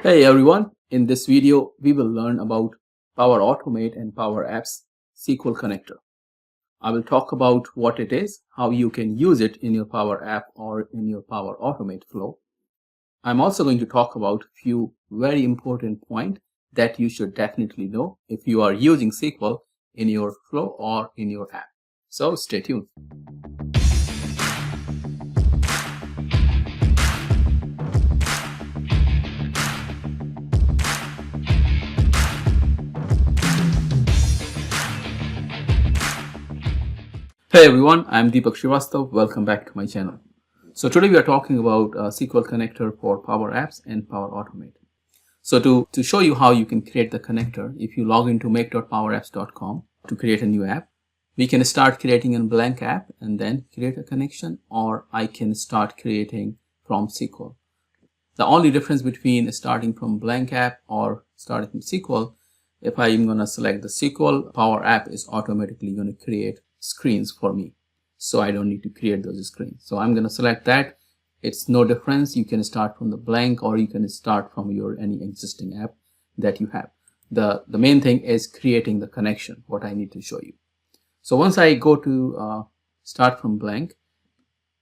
Hey everyone, in this video we will learn about Power Automate and Power Apps SQL connector. I will talk about what it is, how you can use it in your Power App or in your Power Automate flow. I'm also going to talk about few very important points that you should definitely know if you are using SQL in your flow or in your app. So stay tuned. Hey everyone, I'm Deepak Srivastav. Welcome back to my channel. So today we are talking about SQL connector for Power Apps and Power Automate. So to show you how you can create the connector, if you log into make.powerapps.com to create a new app, we can start creating a blank app and then create a connection, or I can start creating from SQL. The only difference between starting from blank app or starting from SQL, if I'm going to select the SQL, Power App is automatically going to create screens for me, so I don't need to create those screens. So I'm going to select that. It's no difference. You can start from the blank or you can start from your any existing app that you have. The main thing is creating the connection, what I need to show you. So once I go to start from blank,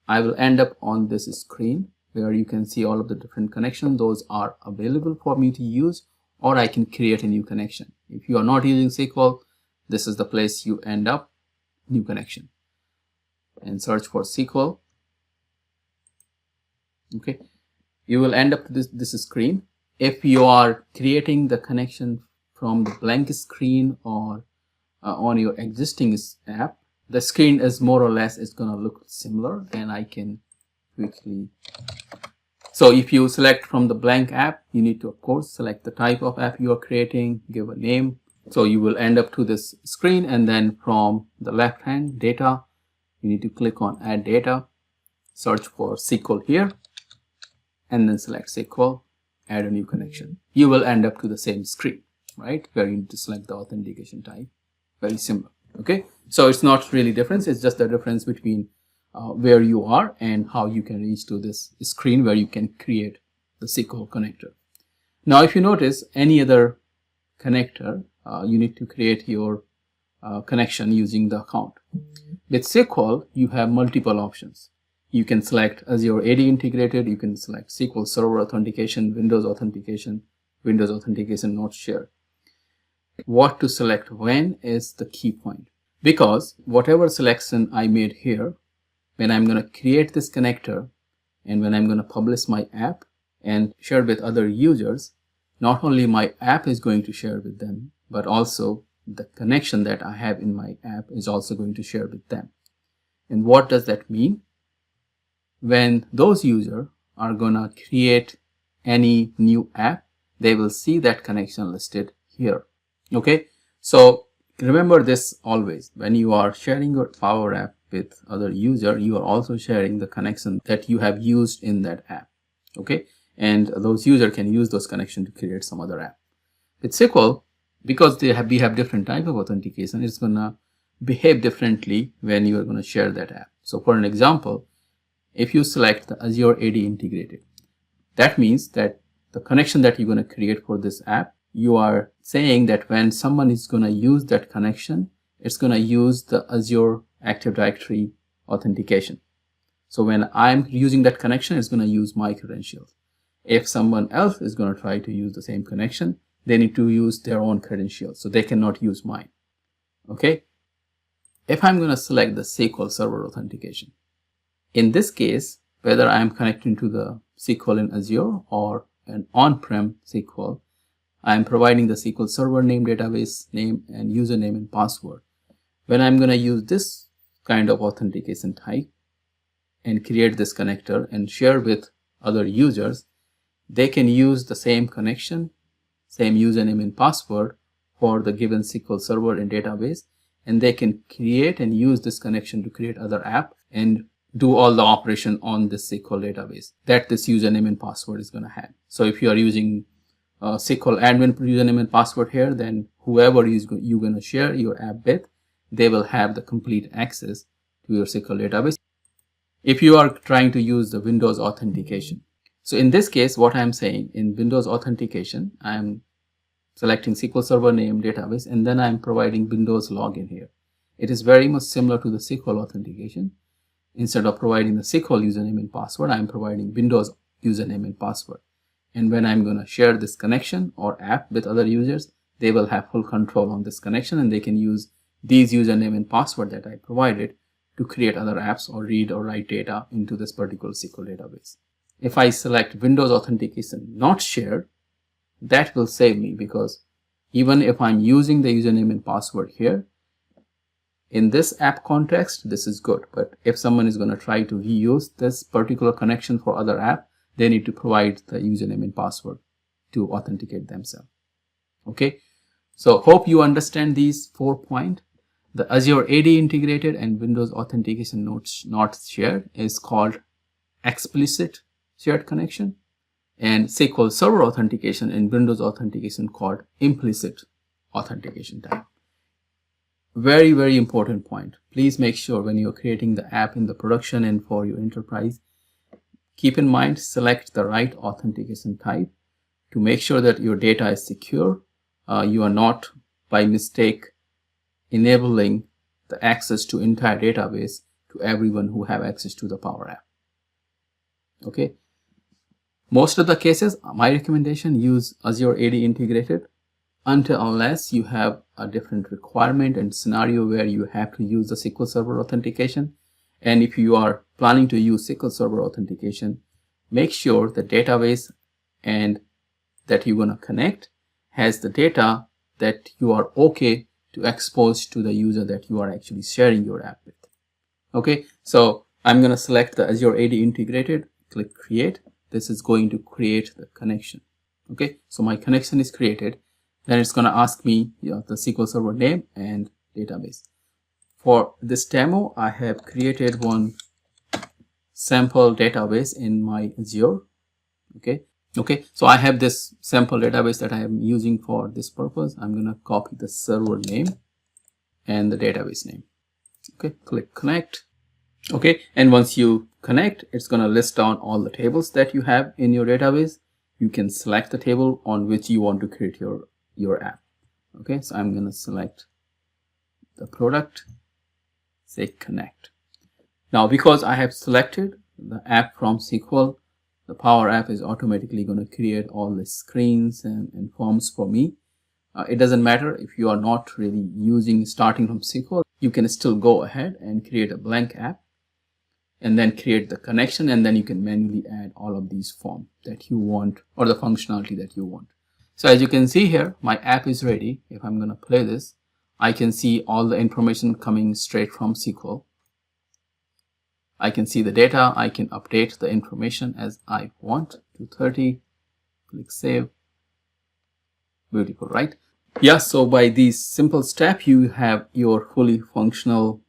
I will end up on this screen where you can see all of the different connections. Those are available for me to use, or I can create a new connection. If you are not using SQL, this is the place you end up. New connection, and search for SQL. Okay, you will end up this screen. If you are creating the connection from the blank screen or on your existing app, the screen is more or less is going to look similar, and I can quickly. So if you select from the blank app, you need to of course select the type of app you are creating, give a name. So you will end up to this screen, and then from the left hand data, you need to click on add data, search for SQL here, and then select SQL, add a new connection. You will end up to the same screen, right, where you need to select the authentication type. Very similar. Okay, so it's not really difference, it's just the difference between where you are and how you can reach to this screen where you can create the SQL connector. Now if you notice any other connector, you need to create your connection using the account. With SQL, you have multiple options. You can select Azure AD integrated, you can select SQL Server authentication, Windows authentication not shared. What to select when is the key point, because whatever selection I made here, when I'm going to create this connector and when I'm going to publish my app and share with other users, not only my app is going to share with them, but also the connection that I have in my app is also going to share with them. And what does that mean? When those users are going to create any new app, they will see that connection listed here. Okay, so remember this always. When you are sharing your Power App with other user, you are also sharing the connection that you have used in that app. Okay, and those users can use those connections to create some other app. With SQL, because we have different type of authentication, it's going to behave differently when you are going to share that app. So for an example, if you select the Azure AD integrated, that means that the connection that you're going to create for this app, you are saying that when someone is going to use that connection, it's going to use the Azure Active Directory authentication. So when I'm using that connection, it's going to use my credentials. If someone else is going to try to use the same connection, they need to use their own credentials, so they cannot use mine. Okay, if I'm going to select the SQL Server authentication, in this case, whether I'm connecting to the SQL in Azure or an on-prem SQL, I'm providing the SQL Server name, database name, and username and password. When I'm going to use this kind of authentication type and create this connector and share with other users, they can use the same connection, same username and password for the given SQL Server and database, and they can create and use this connection to create other app and do all the operation on this SQL database that this username and password is going to have. So if you are using SQL admin username and password here, then whoever you're going to share your app with, they will have the complete access to your SQL database. If you are trying to use the Windows authentication, So in this case, what I'm saying, in Windows Authentication, I'm selecting SQL Server name, database, and then I'm providing Windows login here. It is very much similar to the SQL Authentication. Instead of providing the SQL username and password, I'm providing Windows username and password. And when I'm going to share this connection or app with other users, they will have full control on this connection, and they can use these username and password that I provided to create other apps or read or write data into this particular SQL database. If I select Windows Authentication not shared, that will save me, because even if I'm using the username and password here, in this app context, this is good. But if someone is going to try to reuse this particular connection for other app, they need to provide the username and password to authenticate themselves. Okay, so hope you understand these 4 points. The Azure AD integrated and Windows Authentication not shared is called Explicit shared connection, and SQL Server authentication and Windows Authentication called Implicit authentication type. Very, very important point. Please make sure when you're creating the app in the production and for your enterprise, keep in mind, select the right authentication type to make sure that your data is secure. You are not by mistake enabling the access to entire database to everyone who have access to the Power App. Okay. Most of the cases, my recommendation, use Azure AD integrated unless you have a different requirement and scenario where you have to use the SQL Server authentication. And if you are planning to use SQL Server authentication, make sure the database and that you're going to connect has the data that you are okay to expose to the user that you are actually sharing your app with. Okay, so I'm going to select the Azure AD integrated, click create. This is going to create the connection. Okay, so my connection is created. Then it's going to ask me the SQL Server name and database. For this demo, I have created one sample database in my Azure. Okay, so I have this sample database that I am using for this purpose. I'm going to copy the server name and the database name. Okay, click connect. Okay, and once you connect, it's going to list down all the tables that you have in your database. You can select the table on which you want to create your app. Okay, so I'm going to select the product, say connect. Now, because I have selected the app from SQL, the Power App is automatically going to create all the screens and forms for me. It doesn't matter if you are not really starting from SQL, you can still go ahead and create a blank app and then create the connection, and then you can manually add all of these forms that you want or the functionality that you want. So as you can see here, my app is ready. If I'm going to play this, I can see all the information coming straight from SQL. I can see the data. I can update the information as I want to 30. Click save. Beautiful, right? Yeah, so by these simple steps, you have your fully functional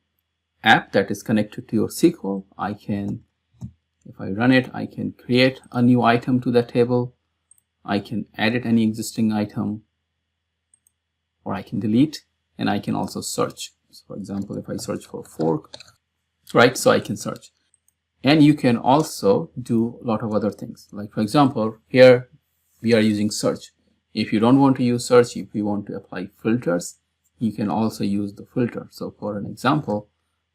app that is connected to your SQL. If I run it, I can create a new item to that table. I can edit any existing item, or I can delete, and I can also search. So for example, if I search for fork, right, so I can search. And you can also do a lot of other things. Like for example, here we are using search. If you don't want to use search, if you want to apply filters, you can also use the filter. So for an example,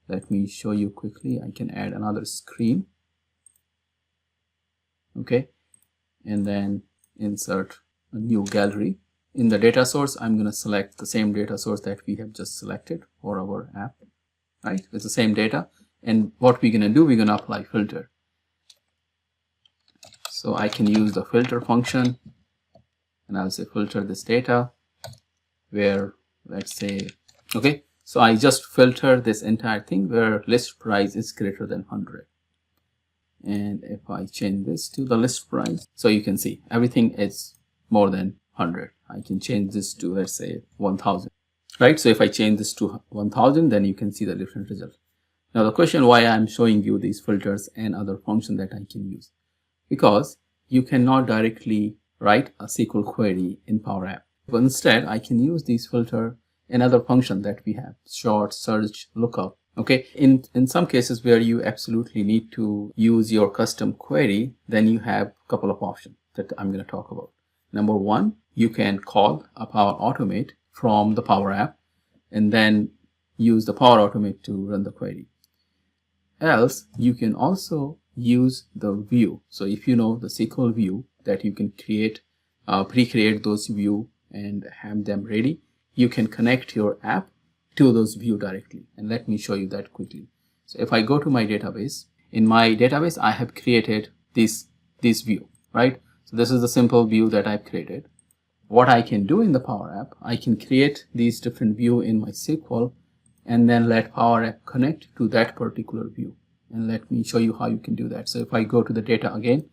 let me show you quickly. I can add another screen. Okay, and then insert a new gallery. In the data source, I'm going to select the same data source that we have just selected for our app, right? It's the same data. And what we're going to do, we're going to apply filter. So I can use the filter function, and I'll say filter this data where, let's say, okay, so I just filter this entire thing where list price is greater than 100. And if I change this to the list price, so you can see everything is more than 100. I can change this to, let's say, 1000, right? So if I change this to 1000, then you can see the different result. Now the question why I'm showing you these filters and other functions that I can use, because you cannot directly write a SQL query in Power App. But instead, I can use these filter and other function that we have, sort, search, lookup. Okay, in some cases where you absolutely need to use your custom query, then you have a couple of options that I'm going to talk about. Number one, you can call a Power Automate from the Power App and then use the Power Automate to run the query. Else, you can also use the view. So if you know the SQL view that you can create, pre-create those view and have them ready, you can connect your app to those view directly. And let me show you that quickly. So if I go to my database, in my database, I have created this view, right? So this is the simple view that I've created. What I can do in the Power App, I can create these different view in my SQL and then let Power App connect to that particular view. And let me show you how you can do that. So if I go to the data again,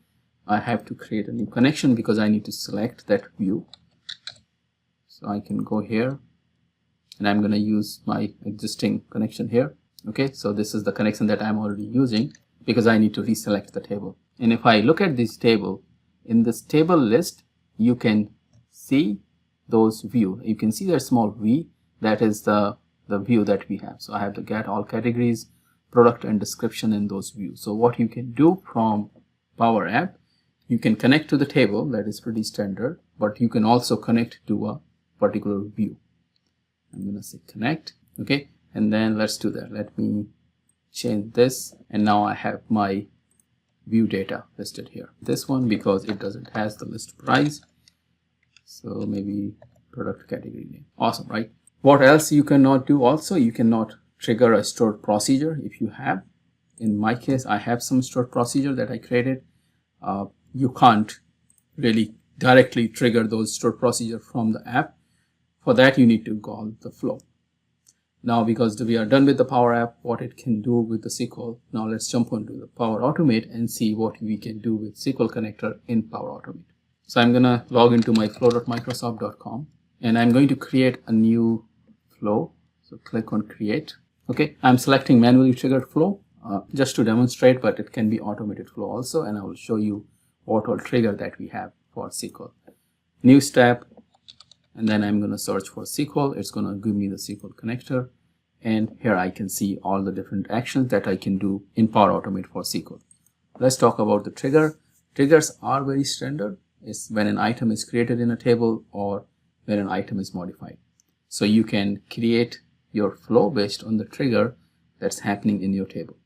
I have to create a new connection because I need to select that view. So I can go here and I'm going to use my existing connection here. Okay, so this is the connection that I'm already using because I need to reselect the table. And if I look at this table, in this table list, you can see those view. You can see that small v, that is the view that we have. So I have to get all categories, product and description in those views. So what you can do from Power App, you can connect to the table, that is pretty standard, but you can also connect to a particular view. I'm going to say connect, okay, and then let's do that. Let me change this, and now I have my view data listed here. This one because it doesn't has the list price, so maybe product category name. Awesome, right? What else you cannot do? Also, you cannot trigger a stored procedure if you have. In my case, I have some stored procedure that I created. You can't really directly trigger those stored procedure from the app. For that, you need to call the flow. Now, because we are done with the Power App, what it can do with the SQL, now let's jump onto the Power Automate and see what we can do with SQL connector in Power Automate. So I'm going to log into my flow.microsoft.com and I'm going to create a new flow. So click on create. Okay, I'm selecting manually triggered flow just to demonstrate, but it can be automated flow also, and I will show you what all trigger that we have for SQL. New step, and then I'm going to search for SQL. It's going to give me the SQL connector, and here I can see all the different actions that I can do in Power Automate for SQL. Let's talk about the trigger. Triggers are very standard. It's when an item is created in a table or when an item is modified. So you can create your flow based on the trigger that's happening in your table.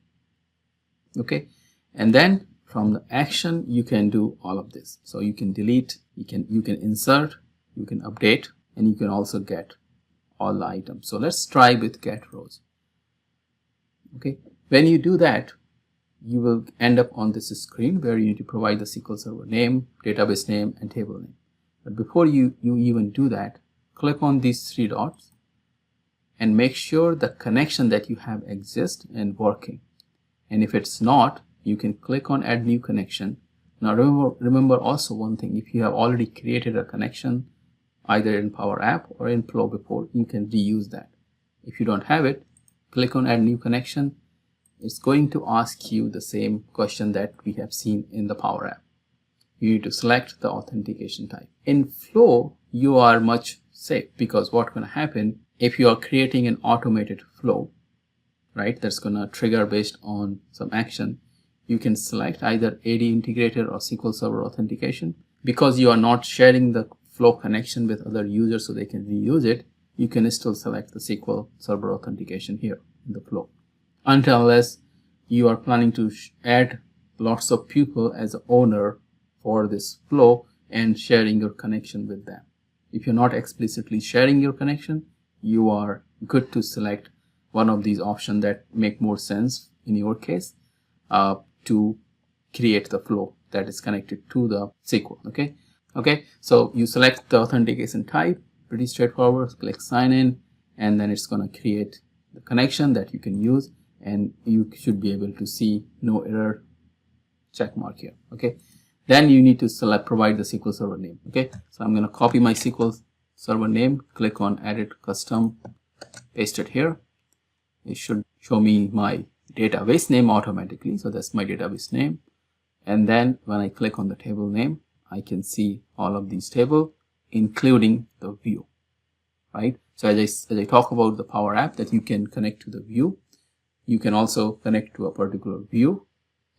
Okay, and then from the action you can do all of this. So you can delete, you can insert, you can update, and you can also get all the items. So let's try with get rows. Okay, when you do that, you will end up on this screen where you need to provide the SQL Server name, database name, and table name. But before you even do that, click on these three dots and make sure the connection that you have exists and working. And if it's not, you can click on add new connection. Now remember also one thing, if you have already created a connection either in Power App or in Flow before, you can reuse that. If you don't have it, click on add new connection. It's going to ask you the same question that we have seen in the Power App. You need to select the authentication type. In Flow, you are much safe because what's going to happen if you are creating an automated flow, right, that's going to trigger based on some action, you can select either AD integrator or SQL Server authentication. Because you are not sharing the flow connection with other users so they can reuse it, you can still select the SQL Server authentication here in the flow. Unless you are planning to add lots of people as an owner for this flow and sharing your connection with them. If you're not explicitly sharing your connection, you are good to select one of these options that make more sense in your case to create the flow that is connected to the SQL. Okay, so you select the authentication type, pretty straightforward. Click sign in, and then it's going to create the connection that you can use, and you should be able to see no error check mark here. Okay, then you need to provide the SQL Server name. Okay, so I'm going to copy my SQL Server name, click on edit custom, paste it here. It should show me my database name automatically, so that's my database name. And then when I click on the table name, I can see all of these tables, including the view, right? So as I talk about the Power App that you can connect to the view, You can also connect to a particular view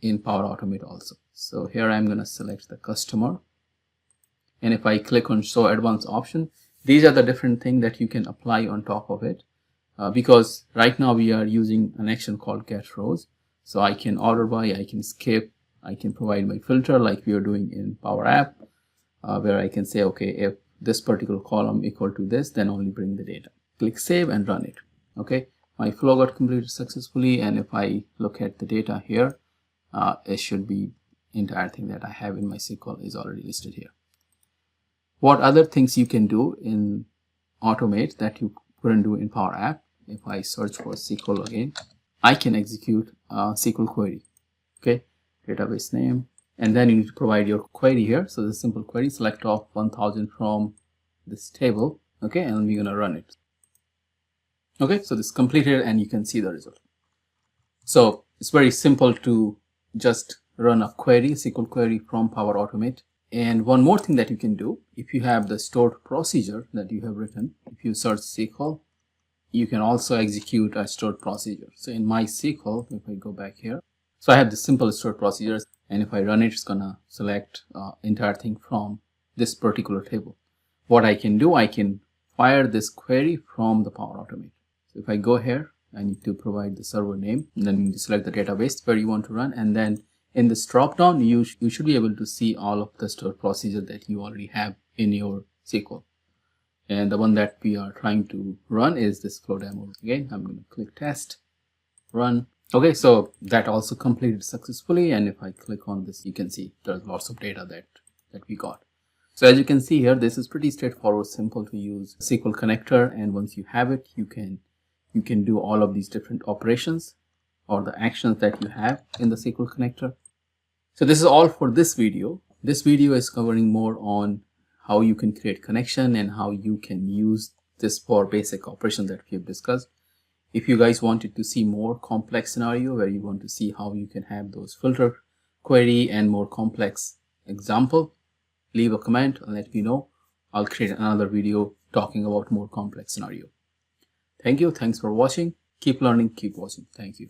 in Power Automate also. So here I'm going to select the customer, and if I click on show advanced option, these are the different things that you can apply on top of it, because right now we are using an action called get rows. So I can order by, I can skip, I can provide my filter like we are doing in Power App, where I can say, okay, if this particular column equal to this, then only bring the data. Click save and run it. Okay, my flow got completed successfully, and if I look at the data here, it should be entire thing that I have in my SQL is already listed here. What other things you can do in Automate that you couldn't do in Power App? If I search for SQL again, I can execute a SQL query. Okay, database name, and then you need to provide your query here. So the simple query, select off 1000 from this table. Okay, and we're gonna run it. Okay, so this is completed, and you can see the result. So it's very simple to just run a query, SQL query from Power Automate. And one more thing that you can do, if you have the stored procedure that you have written, if you search SQL, you can also execute a stored procedure. So in my SQL, if I go back here, so I have the simple stored procedures, and if I run it, it's gonna select entire thing from this particular table. What I can do, I can fire this query from the Power Automate. So if I go here, I need to provide the server name, and then you need to select the database where you want to run, and then in this drop down, you should be able to see all of the stored procedure that you already have in your SQL. And the one that we are trying to run is this flow demo. Again, I'm going to click test, run. Okay, so that also completed successfully. And if I click on this, you can see there's lots of data that we got. So as you can see here, this is pretty straightforward, simple to use SQL connector. And once you have it, you can do all of these different operations or the actions that you have in the SQL connector. So this is all for this video. This video is covering more on how you can create connection and how you can use this for basic operations that we have discussed. If you guys wanted to see more complex scenario where you want to see how you can have those filter query and more complex example, leave a comment and let me know. I'll create another video talking about more complex scenario. Thank you. Thanks for watching. Keep learning, keep watching. Thank you.